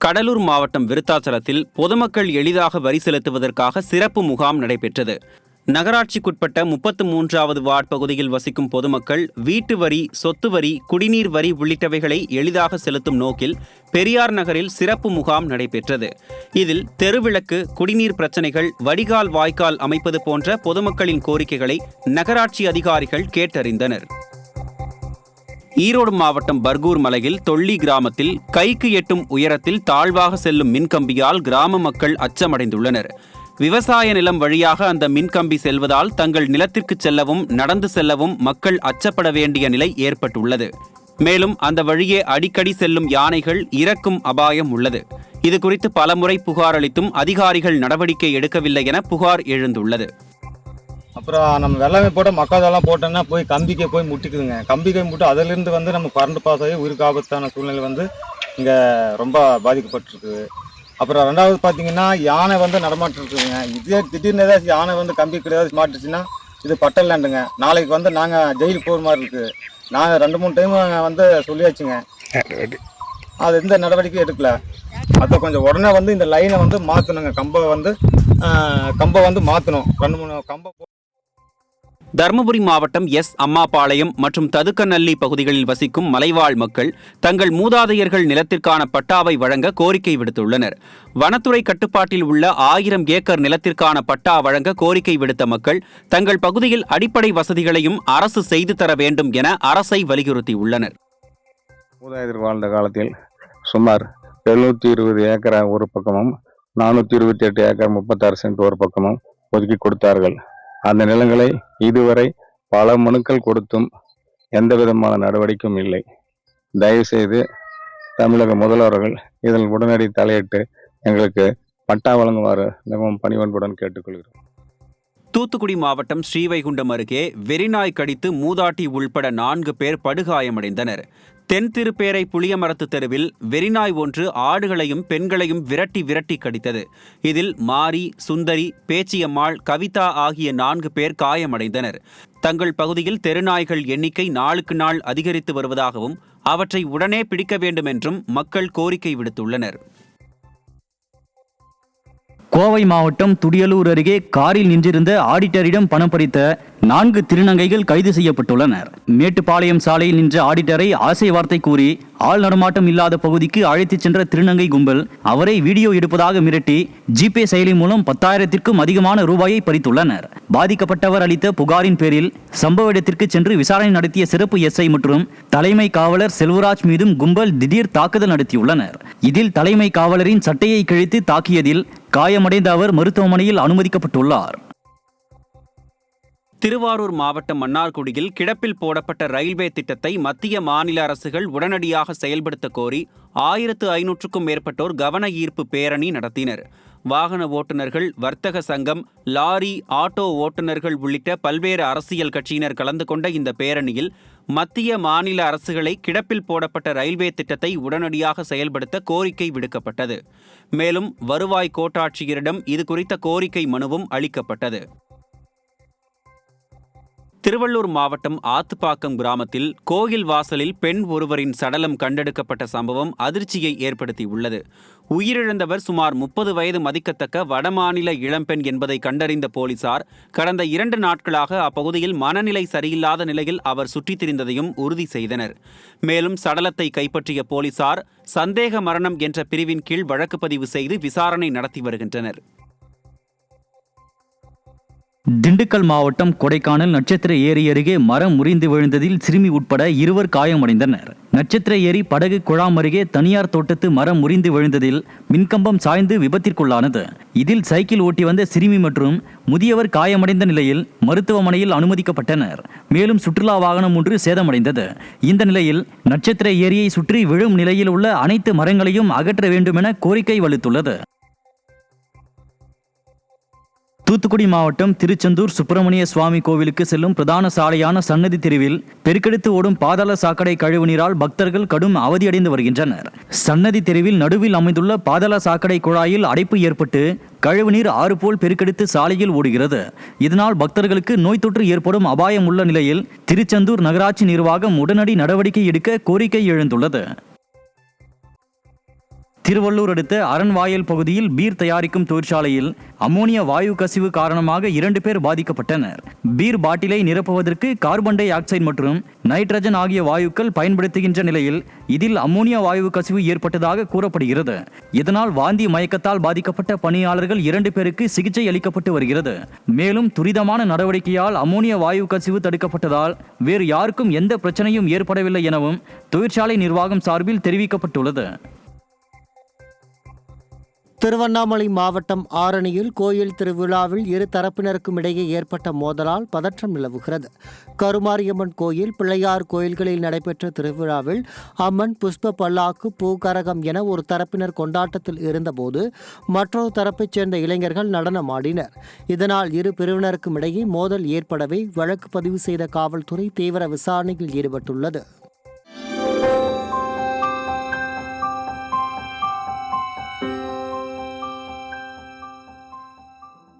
கடலூர் மாவட்டம் விருத்தாச்சலத்தில் பொதுமக்கள் எளிதாக வரி செலுத்துவதற்காக சிறப்பு முகாம் நடைபெற்றது. நகராட்சிக்குட்பட்ட 33வது வார்டு பகுதியில் வசிக்கும் பொதுமக்கள் வீட்டு வரி, சொத்து வரி, குடிநீர் வரி உள்ளிட்டவைகளை எளிதாக செலுத்தும் நோக்கில் பெரியார் நகரில் சிறப்பு முகாம் நடைபெற்றது. இதில் தெருவிளக்கு, குடிநீர் பிரச்சினைகள், வடிகால், வாய்க்கால் அமைப்பது போன்ற பொதுமக்களின் கோரிக்கைகளை நகராட்சி அதிகாரிகள் கேட்டறிந்தனர். ஈரோடு மாவட்டம் பர்கூர் மலையில் தொள்ளி கிராமத்தில் கைக்கு எட்டும் உயரத்தில் தாழ்வாக செல்லும் மின்கம்பியால் கிராம மக்கள் அச்சமடைந்துள்ளனர். விவசாய நிலம் வழியாக அந்த மின்கம்பி செல்வதால் தங்கள் நிலத்திற்கு செல்லவும் நடந்து செல்லவும் மக்கள் அச்சப்பட வேண்டிய நிலை ஏற்பட்டுள்ளது. மேலும் அந்த வழியே அடிக்கடி செல்லும் யானைகள் இறக்கும் அபாயம் உள்ளது. இதுகுறித்து பலமுறை புகார் அளித்தும் அதிகாரிகள் நடவடிக்கை எடுக்கவில்லை என புகார் எழுந்துள்ளது. அப்புறம் நம்ம வெள்ளமே போட மக்காதெல்லாம் போட்டோன்னா போய் கம்பிக்கே போய் முட்டிக்குதுங்க. கம்பிக்கை முட்டு அதிலிருந்து நம்ம கரண்ட் பாஸ் ஆகி உயிருக்கு ஆபத்தான சூழ்நிலை இங்கே ரொம்ப பாதிக்கப்பட்டிருக்கு. அப்புறம் ரெண்டாவது பார்த்தீங்கன்னா யானை நடமாட்டு இருக்குதுங்க. இதே திடீர்னு ஏதாச்சும் யானை கம்பி கிடையாது மாட்டுச்சுன்னா இது பட்டல் லேண்டுங்க. நாளைக்கு நாங்கள் ஜெயிலுக்கு போகிற மாதிரி இருக்குது. நாங்கள் 2-3 டைம் சொல்லியாச்சுங்க. அது எந்த நடவடிக்கையும் எடுக்கல. அதை கொஞ்சம் உடனே இந்த லைனை மாற்றணுங்க. கம்பை மாற்றணும். 2-3 கம்பை. தருமபுரி மாவட்டம் அம்மாபாளையம் மற்றும் ததுக்கநல்லி பகுதிகளில் வசிக்கும் மலைவாழ் மக்கள் தங்கள் மூதாதையர்கள் நிலத்திற்கான பட்டாவை வழங்க கோரிக்கை விடுத்துள்ளனர். வனத்துறை கட்டுப்பாட்டில் உள்ள 1000 ஏக்கர் நிலத்திற்கான பட்டா வழங்க கோரிக்கை விடுத்த மக்கள் தங்கள் பகுதியில் அடிப்படை வசதிகளையும் அரசு செய்து தர வேண்டும் என அரசை வலியுறுத்தியுள்ளனர். மூதாதையர் வாழ்ந்த காலத்தில் சுமார் 720 ஏக்கர் ஒரு பக்கமும் 428 ஏக்கர் 36 சென்ட் ஒரு பக்கமும் ஒதுக்கி கொடுத்தார்கள். அந்த நிலங்களை இதுவரை பல மனுக்கள் கொடுத்தும் எந்த விதமான நடவடிக்கையும் இல்லை. தயவு செய்து தமிழக முதல்வர்கள் இதில் உடனடி தலையிட்டு எங்களுக்கு பட்டா வழங்குமாறு மிகவும் பணிவன்புடன் கேட்டுக்கொள்கிறோம். தூத்துக்குடி மாவட்டம் ஸ்ரீவைகுண்டம் அருகே வெறிநாய் கடித்து மூதாட்டி உள்பட 4 பேர் படுகாயமடைந்தனர். தென் திருப்பேரை புளியமரத்து தெருவில் வெறிநாய் ஒன்று ஆடுகளையும் பெண்களையும் விரட்டி கடித்தது. இதில் மாரி, சுந்தரி, பேச்சியம்மாள், கவிதா ஆகிய 4 பேர் காயமடைந்தனர். தங்கள் பகுதியில் தெருநாய்கள் எண்ணிக்கை நாளுக்கு நாள் அதிகரித்து வருவதாகவும் அவற்றை உடனே பிடிக்க வேண்டும் என்றும் மக்கள் கோரிக்கை விடுத்துள்ளனர். கோவை மாவட்டம் துடியலூர் அருகே காரில் நின்றிருந்த ஆடிட்டரிடம் பணம் பறித்த 4 திருநங்கைகள் கைது செய்யப்பட்டுள்ளனர். மேட்டுப்பாளையம் சாலையில் நின்ற ஆடிட்டரை ஆசை வார்த்தை கூறி ஆள் நடமாட்டம் இல்லாத பகுதிக்கு அழைத்துச் சென்ற திருநங்கை கும்பல் அவரை வீடியோ எடுப்பதாக மிரட்டி ஜிபே செயலி மூலம் 10,000க்கும் அதிகமான ரூபாயை பறித்துள்ளனர். பாதிக்கப்பட்டவர் அளித்த புகாரின் பேரில் சம்பவ இடத்திற்கு சென்று விசாரணை நடத்திய சிறப்பு எஸ்ஐ மற்றும் தலைமை காவலர் செல்வராஜ் மீதும் கும்பல் திடீர் தாக்குதல் நடத்தியுள்ளனர். இதில் தலைமை காவலரின் சட்டையை கிழித்து தாக்கியதில் காயமடைந்த அவர் மருத்துவமனையில் அனுமதிக்கப்பட்டுள்ளார். திருவாரூர் மாவட்டம் மன்னார்குடியில் கிடப்பில் போடப்பட்ட ரயில்வே திட்டத்தை மத்திய மாநில அரசுகள் உடனடியாக செயல்படுத்த கோரி 1500க்கும் மேற்பட்டோர் கவன ஈர்ப்பு பேரணி நடத்தினர். வாகன ஓட்டுநர்கள், வர்த்தக சங்கம், லாரி, ஆட்டோ ஓட்டுநர்கள் உள்ளிட்ட பல்வேறு அரசியல் கட்சியினர் கலந்து கொண்ட இந்த பேரணியில் மத்திய மாநில அரசுகளை கிடப்பில் போடப்பட்ட ரயில்வே திட்டத்தை உடனடியாக செயல்படுத்த கோரிக்கை விடுக்கப்பட்டது. மேலும் வருவாய் கோட்டாட்சியரிடம் இதுகுறித்த கோரிக்கை மனுவும் அளிக்கப்பட்டது. திருவள்ளூர் மாவட்டம் ஆத்துப்பாக்கம் கிராமத்தில் கோயில் வாசலில் பெண் ஒருவரின் சடலம் கண்டெடுக்கப்பட்ட சம்பவம் அதிர்ச்சியை ஏற்படுத்தியுள்ளது. உயிரிழந்தவர் சுமார் 30 வயது மதிக்கத்தக்க வடமாநில இளம்பெண் என்பதை கண்டறிந்த போலீசார் கடந்த 2 நாட்களாக அப்பகுதியில் மனநிலை சரியில்லாத நிலையில் அவர் சுற்றித் திரிந்ததையும் உறுதி செய்தனர். மேலும் சடலத்தை கைப்பற்றிய போலீசார் சந்தேக மரணம் என்ற பிரிவின் கீழ் வழக்கு பதிவு செய்து விசாரணை நடத்தி வருகின்றனர். திண்டுக்கல் மாவட்டம் கொடைக்கானல் நட்சத்திர ஏரி அருகே மரம் முறிந்து விழுந்ததில் சிறுமி உட்பட 2 காயமடைந்தனர். நட்சத்திர ஏரி படகு குழாம் அருகே தனியார் தோட்டத்து மரம் முறிந்து விழுந்ததில் மின்கம்பம் சாய்ந்து விபத்திற்குள்ளானது. இதில் சைக்கிள் ஓட்டி வந்த சிறுமி மற்றும் முதியவர் காயமடைந்த நிலையில் மருத்துவமனையில் அனுமதிக்கப்பட்டனர். மேலும் சுற்றுலா வாகனம் ஒன்று சேதமடைந்தது. இந்த நிலையில் நட்சத்திர ஏரியை சுற்றி விழும் நிலையில் உள்ள அனைத்து மரங்களையும் அகற்ற வேண்டும் என கோரிக்கை வலுத்துள்ளது. தூத்துக்குடி மாவட்டம் திருச்செந்தூர் சுப்பிரமணிய சுவாமி கோவிலுக்கு செல்லும் பிரதான சாலையான சன்னதி தெருவில் பெருக்கெடுத்து ஓடும் பாதாள சாக்கடை கழிவு நீரால் பக்தர்கள் கடும் அவதியடைந்து வருகின்றனர். சன்னதி தெருவில் நடுவில் அமைந்துள்ள பாதாள சாக்கடை குழாயில் அடைப்பு ஏற்பட்டு கழிவுநீர் ஆறு போல் பெருக்கெடுத்து சாலையில் ஓடுகிறது. இதனால் பக்தர்களுக்கு நோய் தொற்று ஏற்படும் அபாயம் உள்ள நிலையில் திருச்செந்தூர் நகராட்சி நிர்வாகம் உடனடி நடவடிக்கை எடுக்க கோரிக்கை எழுந்துள்ளது. திருவள்ளூர் அடுத்த அரண்வாயல் பகுதியில் பீர் தயாரிக்கும் தொழிற்சாலையில் அமோனியா வாயு கசிவு காரணமாக 2 பேர் பாதிக்கப்பட்டனர். பீர் பாட்டிலை நிரப்புவதற்கு கார்பன் டை ஆக்சைடு மற்றும் நைட்ரஜன் ஆகிய வாயுக்கள் பயன்படுத்துகின்ற நிலையில் இதில் அமோனியா வாயு கசிவு ஏற்பட்டதாக கூறப்படுகிறது. இதனால் வாந்தி மயக்கத்தால் பாதிக்கப்பட்ட பணியாளர்கள் 2 பேருக்கு சிகிச்சை அளிக்கப்பட்டு வருகிறது. மேலும் துரிதமான நடவடிக்கையால் அமோனியா வாயு கசிவு தடுக்கப்பட்டதால் வேறு யாருக்கும் எந்த பிரச்சனையும் ஏற்படவில்லை எனவும் தொழிற்சாலை நிர்வாகம் சார்பில் தெரிவிக்கப்பட்டுள்ளது. திருவண்ணாமலை மாவட்டம் ஆரணியில் கோயில் திருவிழாவில் இரு தரப்பினருக்கும் இடையே ஏற்பட்ட மோதலால் பதற்றம் நிலவுகிறது. கருமாரியம்மன் கோயில், பிள்ளையார் கோயில்களில் நடைபெற்ற திருவிழாவில் அம்மன் புஷ்ப பல்லாக்கு, பூக்கரகம் என ஒரு தரப்பினர் கொண்டாட்டத்தில் இருந்தபோது மற்றொரு தரப்பைச் சேர்ந்த இளைஞர்கள் நடனமாடினர். இதனால் இரு பிரிவினருக்கும் இடையே மோதல் ஏற்படவே வழக்கு பதிவு செய்த காவல்துறை தீவிர விசாரணையில் ஈடுபட்டுள்ளது.